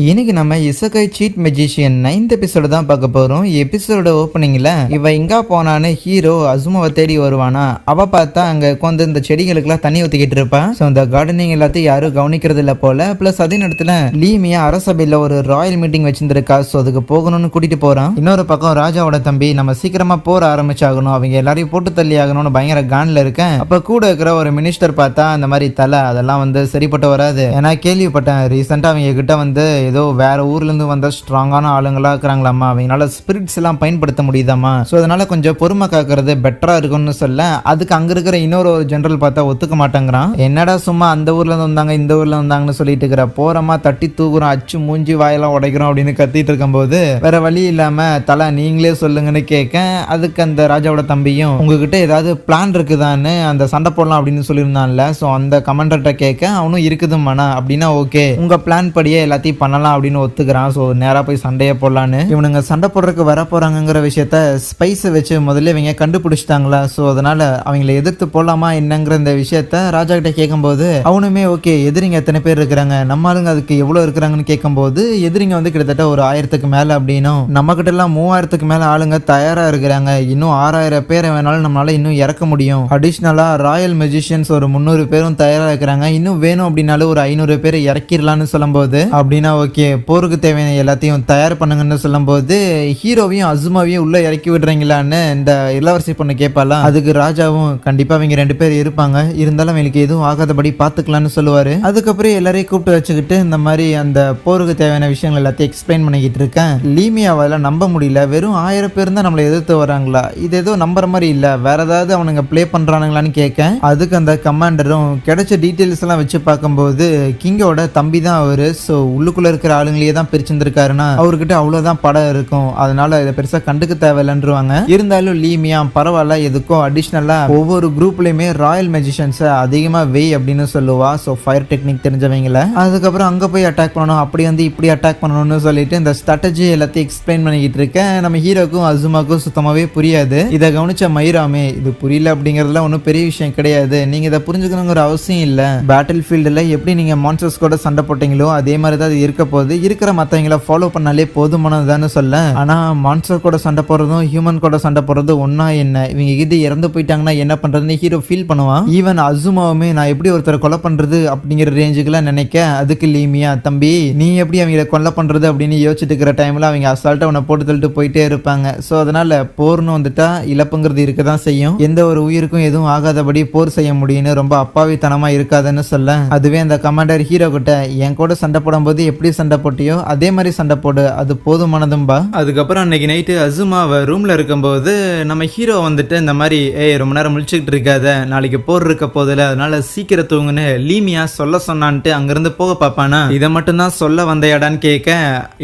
இன்னைக்கு நம்ம இசகை seat magician 9th episode தான் பார்க்க போறோம். எபிசோட ஓப்பனிங்ல இவ எங்க போனான்னு ஹீரோ அசுமாவை தேடி வருவானா. அவ பார்த்தா அங்க உட்காந்து இந்த செடிகளுக்குலாம் தண்ணி ஊத்திக்கிட்டு இருப்பா. ஸோ இந்த கார்டனிங் எல்லாத்தையும் யாரும் கவனிக்கிறது இல்லை போல. பிளஸ் அதே நேரத்துல லீமியா அரசபையில ஒரு ராயல் மீட்டிங் வச்சிருந்திருக்கா. ஸோ அதுக்கு போகணும்னு கூட்டிட்டு போறான். இன்னொரு பக்கம் ராஜாவோட தம்பி நம்ம சீக்கிரமா போற ஆரம்பிச்சாகணும், அவங்க எல்லாரையும் போட்டு தள்ளி ஆகணும்னு பயங்கர கான்ல இருக்கேன். அப்ப கூட இருக்கிற ஒரு மினிஸ்டர் பார்த்தா அந்த மாதிரி தலை அதெல்லாம் வந்து சரிப்பட்டு வராது. ஏன்னா கேள்விப்பட்டேன் ரீசெண்டா அவங்க கிட்ட வந்து ஏதோ வேற ஊர்ல இருந்து வந்த ஸ்ட்ராங்கான ஆளுங்களா இருக்கிறாங்களாமா, அவங்களால ஸ்பிரிட்ஸ் எல்லாம் பயன்படுத்த முடியுதாமா. ஸோ அதனால கொஞ்சம் பொறுமை காக்கிறது பெட்டரா இருக்கும்னு சொல்ல அதுக்கு அங்க இருக்கிற இன்னொரு ஜெனரல் பார்த்தா ஒத்துக்க மாட்டேங்கிறான். என்னடா சும்மா அந்த ஊர்ல இருந்து வந்தாங்க இந்த ஊர்ல வந்தாங்கன்னு சொல்லிட்டு இருக்கிற, போறமா தட்டி தூக்குறோம் அச்சு மூஞ்சி வாயெல்லாம் உடைக்கிறோம் அப்படின்னு கத்திட்டு இருக்கும்போது வேற வழி இல்லாம தலை நீங்களே சொல்லுங்கன்னு கேட்க அதுக்கு அந்த ராஜாவோட தம்பியும் உங்ககிட்ட ஏதாவது பிளான் இருக்குதான்னு அந்த சண்டை போடலாம் அப்படின்னு சொல்லியிருந்தான்ல. ஸோ அந்த கமாண்டர்கிட்ட கேட்க அவனும் இருக்குதுமாண்ணா அப்படின்னா ஓகே உங்க பிளான் படியே எல்லாத்தையும் பண்ணலாம் அப்படின்னு ஒத்துக்கிறான். ஸோ நேராக போய் சண்டையை போடலான்னு இவனுங்க சண்டை போடுறதுக்கு வர போறாங்கிற விஷயத்த ஸ்பைஸை வச்சு முதல்ல இவங்க கண்டுபிடிச்சிட்டாங்களா. ஸோ அதனால அவங்களை எதிர்த்து போடலாமா என்னங்கிற இந்த விஷயத்த ராஜா கிட்ட கேட்கும்போது அவனுமே ஓகே எதிரிங்க எத்தனை பேர் இருக்கிறாங்க, நம்ம ஆளுங்க அதுக்கு எவ்வளவு இருக்கிறாங்கன்னு கேட்கும்போது எதிரிங்க வந்து கிட்டத்தட்ட ஒரு 1000க்கு மேல அப்படின்னும் நம்ம கிட்ட எல்லாம் 3000க்கு மேல ஆளுங்க தயாரா இருக்கிறாங்க, இன்னும் 6000 பேரை வேணாலும் நம்மளால இன்னும் இறக்க முடியும், அடிஷ்னலா ராயல் மெஜிஷியன்ஸ் ஒரு 300 பேரும் தயாரா இருக்கிறாங்க, இன்னும் வேணும் அப்படின்னாலும் ஒரு 500 பேரை இறக்கிடலான்னு சொல்லும்போது அப்படின்னா ஓகே போருக்கு தேவையான எல்லாத்தையும் தயார் பண்ணுங்கன்னு சொல்லும்போது ஹீரோவையும் அசுமாவையும் உள்ள இறக்கி விடுறீங்களான்னு இந்த இளவரசி பொண்ணு கேட்பாலாம். அதுக்கு ராஜாவும் கண்டிப்பா அவங்க 2 பேர் இருப்பாங்க, இருந்தாலும் அவங்களுக்கு எதுவும் ஆகாதபடி பாத்துக்கலாம்னு சொல்லுவாரு. அதுக்கப்புறம் எல்லாரையும் கூப்பிட்டு வச்சுக்கிட்டு இந்த மாதிரி அந்த போருக்கு தேவையான விஷயங்கள் எல்லாத்தையும் எக்ஸ்பிளைன் பண்ணிக்கிட்டு இருக்கேன். லீமியாவால நம்ப முடியல, வெறும் 1000 பேர் தான் நம்மளை எதிர்த்து வராங்களா, இது ஏதோ நம்புற மாதிரி இல்ல, வேற ஏதாவது அவனுங்க பிளே பண்றானுங்களான்னு கேட்க அதுக்கு அந்த கமாண்டரும் கிடைச்ச டீட்டெயில்ஸ் எல்லாம் வச்சு பார்க்கும்போது கிங்கோட தம்பி தான் அவரு. ஸோ உள்ளுக்குள்ள இருக்கிற ஆளுங்களையே தான் பிரிச்சிருந்திருக்காருன்னா அவர்கிட்ட அவ்வளவுதான் படம் இருக்கும், அதனால இதை பெருசா கண்டுக்க தேவையில்லைன்றுவாங்க. இருந்தாலும் லீமியா பரவாயில்ல எதுக்கும் அடிஷ்னலா ஒவ்வொரு குரூப்லயுமே ராயல் மெஜிஷியன்ஸை அதிகமா வெய் அப்படின்னு சொல்லுவா. ஸோ ஃபயர் டெக்னிக் தெரிஞ்சவங்கள அதுக்கப்புறம் அங்க போய் அட்டாக் பண்ணணும் அப்படி வந்து இப்படி அட்டாக் பண்ணணும்னு சொல்லிட்டு இந்த ஸ்ட்ராட்டஜி எல்லாத்தையும் எக்ஸ்பிளைன் பண்ணிக்கிட்டு இருக்கேன். நம்ம ஹீரோக்கும் அசுமாக்கும் சுத்தமாவே புரியாது. இதை கவனிச்ச மைராமே இது புரியல அப்படிங்கறதுல ஒன்றும் பெரிய விஷயம் கிடையாது, நீங்க இதை புரிஞ்சுக்கணுங்கிற அவசியம் இல்ல, பேட்டில் ஃபீல்டுல எப்படி நீங்க மான்ஸ்டர்ஸ் கூட சண்டை போட்டீங்களோ அதே மாதிரி தான் இருக்க போது, இருக்கிற மற்றவங்களை ஃபாலோ பண்ணாலே போதுமானதுதான்னு சொல்ல. ஆனா மான்ஸ்டர் கூட சண்டை போடுறதும் ஹியூமன் கூட சண்டை போடுறதும் ஒன்னா என்ன, இவங்க இது இறந்து போயிட்டாங்கன்னா என்ன பண்றதுன்னு ஹீரோ ஃபீல் பண்ணுவான். ஈவன் அசுமாவுமே நான் எப்படி ஒருத்தரை கொலை பண்றது அப்படிங்கிற ரேஞ்சுக்குலாம் நினைக்க அதுக்கு லீமியா தம்பி நீ எப்படி அவங்களை கொலை பண்றது அப்படின்னு யோசிச்சுட்டு இருக்கிற டைம்ல அவங்க அசால்ட்டா அவனை போட்டு தள்ளிட்டு போயிட்டே இருப்பாங்க. ஸோ அதனால போர்னு வந்துட்டா இழப்புங்கிறது இருக்கதான் செய்யும், எந்த ஒரு உயிருக்கும் எதுவும் ஆகாதபடி போர் செய்ய முடியும்னு ரொம்ப அப்பாவித்தனமா இருக்காதுன்னு சொல்ல அதுவே அந்த கமாண்டர் ஹீரோ கிட்ட என் கூட சண்டை போடும்போது எப்படி சண்டை போட்டியோ அதே மாதிரி சண்டை போடு அது போதுமானதும்பா. அதுக்கப்புறம் அன்னைக்கு நைட்டு அசுமாவை ரூம்ல இருக்கும்போது நம்ம ஹீரோ வந்துட்டு இந்த மாதிரி ரொம்ப நேரம் முழிச்சுக்கிட்டு இருக்காத நாளைக்கு போர் இருக்க போதில்ல அதனால சீக்கிரம் தூங்குன்னு லீமியா சொல்ல சொன்னான்ட்டு அங்கிருந்து போக பாப்பானா. இதை மட்டும் தான் சொல்ல வந்தையாடான்னு கேட்க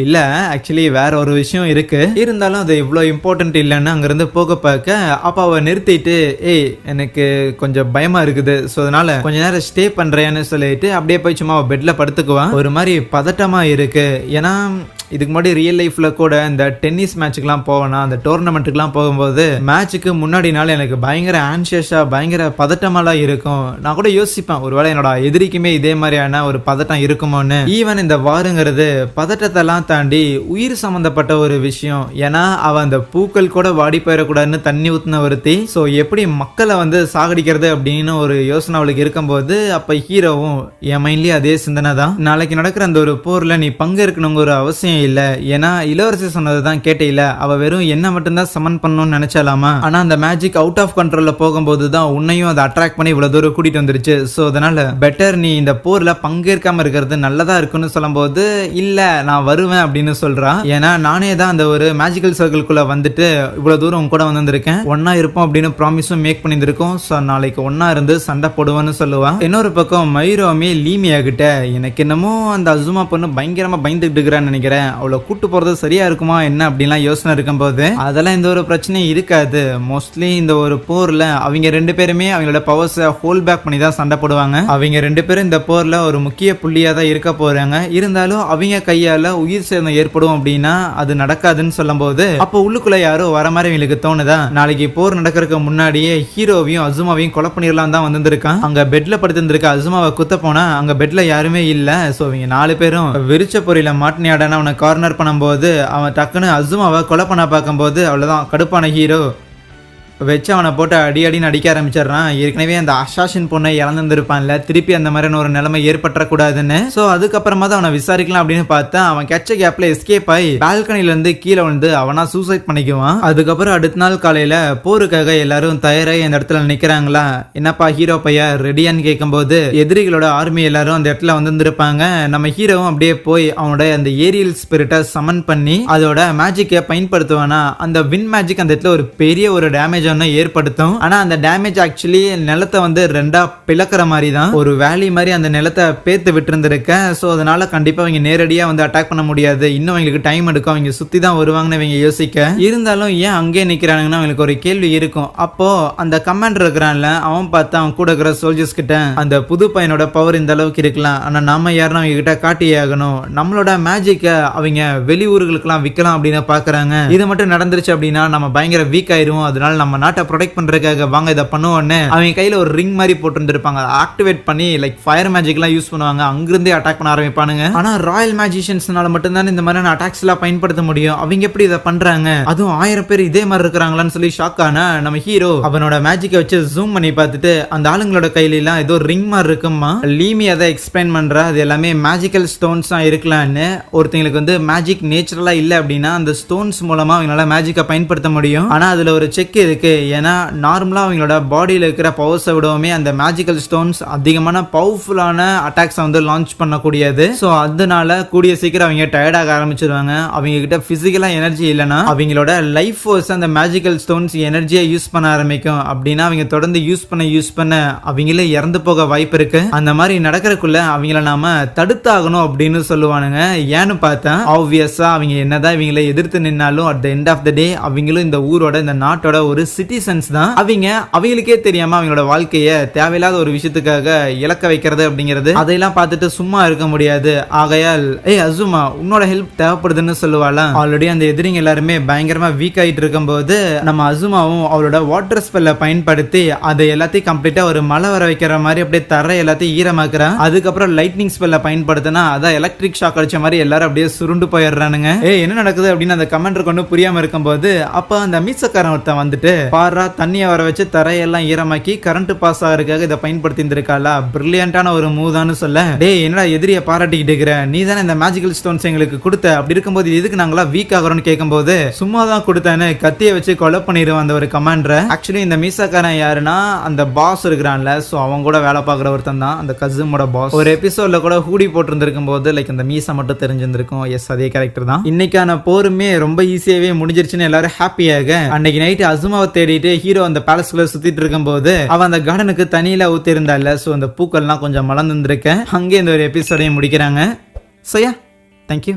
இல்ல ஆக்சுவலி வேற ஒரு விஷயம் இருக்கு, இருந்தாலும் அது இவ்வளவு இம்பார்ட்டன்ட் இல்லைன்னு அங்கிருந்து போக பார்க்க அப்ப அவ நிறுத்திட்டு எனக்கு கொஞ்சம் பயமா இருக்குது ஸோ அதனால கொஞ்ச நேரம் ஸ்டே பண்றேன்னு சொல்லிட்டு அப்படியே போய் சும்மா பெட்ல படுத்துக்குவான். ஒரு மாதிரி பதட்டமா இருக்கு, ஏன்னா இதுக்கு முன்னாடி ரியல் லைஃப்ல கூட இந்த டென்னிஸ் மேட்சுக்கெல்லாம் போவேனா அந்த டோர்னமெண்ட்டுக்கெல்லாம் போகும்போது மேட்சுக்கு முன்னாடி நாள் எனக்கு பயங்கர ஆன்ஷியஸா பயங்கர பதட்டமெல்லாம் இருக்கும். நான் கூட யோசிப்பேன் ஒருவேளை என்னோட எதிரிக்குமே இதே மாதிரியான ஒரு பதட்டம் இருக்குமோன்னு. ஈவன் இந்த வாருங்கிறது பதட்டத்தெல்லாம் தாண்டி உயிர் சம்பந்தப்பட்ட ஒரு விஷயம், ஏன்னா அவ அந்த பூக்கள் கூட வாடி போயிடக்கூடாதுன்னு தண்ணி ஊத்தின ஒருத்தி. ஸோ எப்படி மக்களை வந்து சாகடிக்கிறது அப்படின்னு ஒரு யோசனை அவளுக்கு இருக்கும்போது அப்ப ஹீரோவும் என் மைண்ட்லயே அதே சிந்தனை தான், நாளைக்கு நடக்கிற அந்த ஒரு போர்ல நீ பங்கு இருக்கணுங்கிற ஒரு அவசியம் இல்ல, ஏன்னா இளவரசி சொன்னதுதான் கேட்டே இல்ல, அவ வெறும் என்ன மட்டும்தான் சமன் பண்ணணும்னு நினைச்சாலாமா, ஆனா அந்த மேஜிக் அவுட் ஆஃப் கண்ட்ரோல்ல போகும்போது தான் உன்னையும் அதை அட்ராக்ட் பண்ணி இவ்வளவு தூரம் கூட்டிட்டு வந்துருச்சு. சோ அதனால பெட்டர் நீ இந்த போர்ல பங்கேற்காம இருக்கிறது நல்லதா இருக்குன்னு சொல்லும்போது இல்ல நான் வருவேன் அப்படின்னு சொல்றான். ஏன்னா நானே தான் அந்த ஒரு மேஜிக்கல் சர்க்கிள்குள்ள வந்துட்டு இவ்வளவு தூரம் கூட வந்திருக்கேன், ஒன்னா இருப்போம் அப்படின்னு ப்ராமிஸும் மேக் பண்ணியிருக்கோம், ஸோ நாளைக்கு ஒன்னா இருந்து சண்டை போடுவேன்னு சொல்லுவான். இன்னொரு பக்கம் மைரோமே லீமியா கிட்ட எனக்கு என்னமோ அந்த அசுமா பொண்ணு பயங்கரமா பயந்துட்டு இருக்கிறான்னு நினைக்கிறேன், அவளை கூட்டு போறது சரியா இருக்குமா என்ன அப்படின்லாம் யோசனை இருக்கும்போது அதெல்லாம் இந்த ஒரு பிரச்சனையும் இருக்காது. மோஸ்ட்லி இந்த ஒரு போர்ல அவங்க 2 பேருமே அவங்களோட பவர்ஸை ஹோல்ட் பேக் பண்ணி தான் சண்டை போடுவாங்க. அவங்க 2 பேரும் இந்த போர்ல ஒரு முக்கிய புள்ளியா தான் இருக்க போறாங்க. இருந்தாலும் அவங்க கையால உயிர் சேதம் ஏற்படும் அப்படின்னா அது நடக்காதுன்னு சொல்லும் போது அப்போ உள்ளுக்குள்ள யாரோ வர மாதிரி இவங்களுக்கு தோணுதா, நாளைக்கு போர் நடக்கிறதுக்கு முன்னாடியே ஹீரோவையும் அசுமாவையும் கொலை பண்ணிடலாம் தான் வந்திருக்கான். அங்க பெட்ல படுத்திருந்திருக்க அசுமாவை குத்த போனா அங்க பெட்ல யாருமே இல்ல. சோ இவங்க 4 பேரும் விரிச்ச பொறியில மாட்டினியாடான அவனை கார்னர் பண்ணும்போது அவன் டக்குன்னு அசுமாவை கொலை பண்ண பார்க்கும்போது அவ்வளவுதான் கடுப்பான ஹீரோ வச்சு அவனை போட்டு அடின்னு அடிக்க ஆரம்பிச்சிடறான். ஏற்கனவே அந்த அசாசின் பொண்ணை இழந்திருப்பான்ல, திருப்பி அந்த மாதிரியான ஒரு நிலைமை ஏற்பட்டக்கூடாதுன்னு. சோ அதுக்கப்புறமா தான் அவனை விசாரிக்கலாம் அப்படின்னு பார்த்தா அவன் கேட்ச கேப்ல எஸ்கேப் ஆகி பால்கனில இருந்து கீழே வந்து அவனா சூசைட் பண்ணிக்குவான். அதுக்கப்புறம் அடுத்த நாள் காலையில போருக்காக எல்லாரும் தயாராகி அந்த இடத்துல நிக்கிறாங்களா. என்னப்பா ஹீரோ பையா ரெடியான்னு கேட்கும்போது எதிரிகளோட ஆர்மி எல்லாரும் அந்த இடத்துல வந்திருப்பாங்க. நம்ம ஹீரோவும் அப்படியே போய் அவனோட அந்த ஏரியல் ஸ்பிரிட்டை சமன் பண்ணி அதோட மேஜிக்கை பயன்படுத்துவானா. அந்த வின் மேஜிக் அந்த இடத்துல ஒரு பெரிய ஒரு டேமேஜ் ஏற்படுத்தும். ஆனா அந்த டேமேஜ் ஆக்சுவலி நிலத்தை வந்து 2ஆ பிளக்குற மாதிரி தான், ஒரு வேலி மாதிரி அந்த நிலத்தை பேத்து விட்டு இருந்திருக்க. சோ அதனால கண்டிப்பா அவங்க நேரடியா வந்து அட்டாக் பண்ண முடியாது, இன்னும் அவங்களுக்கு டைம் எடுக்கும், அவங்க சுத்தி தான் வருவாங்கன்னு அவங்க யோசிக்க. இருந்தாலும் ஏன் அங்கே நிக்கிறாங்கன்னா அவங்களுக்கு ஒரு கேள்வி இருக்கும். அப்போ அந்த கமாண்டர் இருக்கிறான்ல, அவன் பார்த்தா அவன் கூட இருக்கிற சோல்ஜர்ஸ் கிட்ட அந்த புது பையனோட பவர் இந்த அளவுக்கு இருக்கலாம், ஆனா நாம யாருன்னு அவங்க கிட்ட காட்டியே ஆகணும், நம்மளோட மேஜிக்க அவங்க வெளியூர்களுக்கெல்லாம் விற்கலாம் அப்படின்னு பாக்குறாங்க. இது மட்டும் நடந்துருச்சு அப்படின்னா நம்ம பயங்கர வீக் ஆயிருவோம், அதனால நம்ம நாட்டை ப்ரொடெக்ட் பண்றதுக்காக வாங்க இதை பண்ணுவோன்னு அவங்க கையில ஒரு ரிங் மாதிரி போட்டுருப்பாங்க. ஆக்டிவேட் பண்ணி லைக் ஃபயர் மேஜிக் எல்லாம் யூஸ் பண்ணுவாங்க, அங்கிருந்தே அட்டாக் பண்ண ஆரம்பிப்பானுங்க. ஆனா ராயல் மேஜிஷியன்ஸ்னால மட்டும்தான் இந்த மாதிரியான அட்டாக்ஸ் எல்லாம் பயன்படுத்த முடியும், அவங்க எப்படி இதை பண்றாங்க, அதுவும் 1000 பேர் இதே மாதிரி இருக்கிறாங்களான்னு சொல்லி ஷாக் ஆன நம்ம ஹீரோ அவனோட மேஜிக்கை வச்சு ஜூம் பண்ணி பார்த்துட்டு அந்த ஆளுங்களோட கையில எல்லாம் ஏதோ ரிங் மாதிரி இருக்குமா. லீமி அதை எக்ஸ்பிளைன் பண்றா, அது எல்லாமே மேஜிக்கல் ஸ்டோன்ஸ் இருக்கலாம்னு. ஒருத்தங்களுக்கு வந்து மேஜிக் நேச்சுரலா இல்ல அப்படின்னா அந்த ஸ்டோன்ஸ் மூலமா அவங்களால மேஜிக்கை பயன்படுத்த முடியும். ஆனா அதுல ஒரு செக் இருக்கு. ஏன்னா நார்மலா அவங்களோட பாடியில இருக்கிற பவர்ஸை விடவுமே அந்த மேஜிக்கல் ஸ்டோன்ஸ் அதிகமான பவர்ஃபுல்லான அட்டாக்ஸை வந்து லான்ச் பண்ணக்கூடியது. ஸோ அதனால கூடிய சீக்கிரம் அவங்க டயர்டாக ஆரம்பிச்சிருவாங்க. அவங்க கிட்ட பிசிக்கலா எனர்ஜி இல்லைன்னா அவங்களோட லைஃப் ஃபோர்ஸ் அந்த மேஜிக்கல் ஸ்டோன்ஸ் எனர்ஜியை யூஸ் பண்ண ஆரம்பிக்கும். அப்படின்னா அவங்க தொடர்ந்து யூஸ் பண்ண அவங்களே இறந்து போக வாய்ப்பு இருக்கு. அந்த மாதிரி நடக்கிறதுக்குள்ள அவங்கள நாம தடுத்தாகணும் அப்படின்னு சொல்லுவானுங்க. ஏன்னு பார்த்தா ஆப்வியஸா அவங்க என்னதான் இவங்களை எதிர்த்து நின்னாலும் at the end of the day அவங்களும் இந்த ஊரோட இந்த நாட்டோட ஒரு சிட்டிசன்ஸ் தான். அவங்களுக்கே தெரியாம அவங்களோட வாழ்க்கையை தேவையில்லாத ஒரு விஷயத்துக்காக இழக்க வைக்கிறது அப்படிங்கிறது, அதையெல்லாம் பார்த்துட்டு சும்மா இருக்க முடியாது. ஆகையால் அசுமா உன்னோட ஹெல்ப் தேவைப்படுதுன்னு சொல்லுவாளாம். ஆல்ரெடி அந்த எதிரிங்க எல்லாருமே பயங்கரமா வீக் ஆயிட்டு இருக்கும் போது நம்ம அசுமாவும் அவளோட வாட்டர் ஸ்பெல்ல பயன்படுத்தி அதை எல்லாத்தையும் கம்ப்ளீட்டா ஒரு மழை வர வைக்கிற மாதிரி அப்படியே தர எல்லாத்தையும் ஈரமாக்குறான். அதுக்கப்புறம் லைட்னிங் ஸ்பெல்ல பயன்படுத்தினா அதான் எலக்ட்ரிக் ஷாக் அடிச்ச மாதிரி எல்லாரும் அப்படியே சுருண்டு போயிடுறானுங்க. என்ன நடக்குது அப்படின்னு அந்த கமெண்டர் கொண்டு புரியாம இருக்கும்போது அப்ப அந்த மீசக்காரன் ஒருத்தன் வந்துட்டு பாரா தண்ணியை வர வச்சு தரையெல்லாம் ஈரமாக்கி கரண்ட் பாஸ் ஆகிறதுக்காக இதை பயன்படுத்தி இருந்திருக்காளா, பிரில்லியண்டான ஒரு மூவ்தான்னு சொல்ல, என்னடா எதிரியை பாராட்டிக்கிட்டு இருக்கிற, நீ தானே இந்த மேஜிக்கல் ஸ்டோன்ஸ் எங்களுக்கு கொடுத்த, அப்படி இருக்கும்போது எதுக்கு நாங்களா வீக் ஆகிறோம்னு கேட்கும்போது சும்மா தான் கொடுத்தேன்னு கத்தியை வச்சு கொலை பண்ணிடுவோம் அந்த ஒரு கமாண்டரை. ஆக்சுவலி இந்த மீசாக்காரன் யாருன்னா அந்த பாஸ் இருக்கிறான்ல, ஸோ அவங்க கூட வேலை பார்க்குற ஒருத்தன் தான் அந்த கசுமோட பாஸ். ஒரு எபிசோட்ல கூட ஹூடி போட்டிருந்திருக்கும் போது லைக் அந்த மீசா மட்டும் தெரிஞ்சிருந்திருக்கும். எஸ், அதே கேரக்டர் தான். இன்னைக்கான போருமே ரொம்ப ஈஸியாவே முடிஞ்சிருச்சுன்னு எல்லாரும் ஹாப்பியாக அன்னைக்கு நைட் அசுமாவை தேடிட்டு ஹீரோ அந்த பேலஸ்குள்ள சுத்திட்டு இருக்கும் போது அவன் அந்த கார்டனுக்கு தனியில ஊத்தி இருந்தால, சோ அந்த பூக்கள்லாம் கொஞ்சம் மலர்ந்துருக்க அங்கே இந்த ஒரு எபிசோடையும் முடிக்கிறாங்க. So yeah, thank you.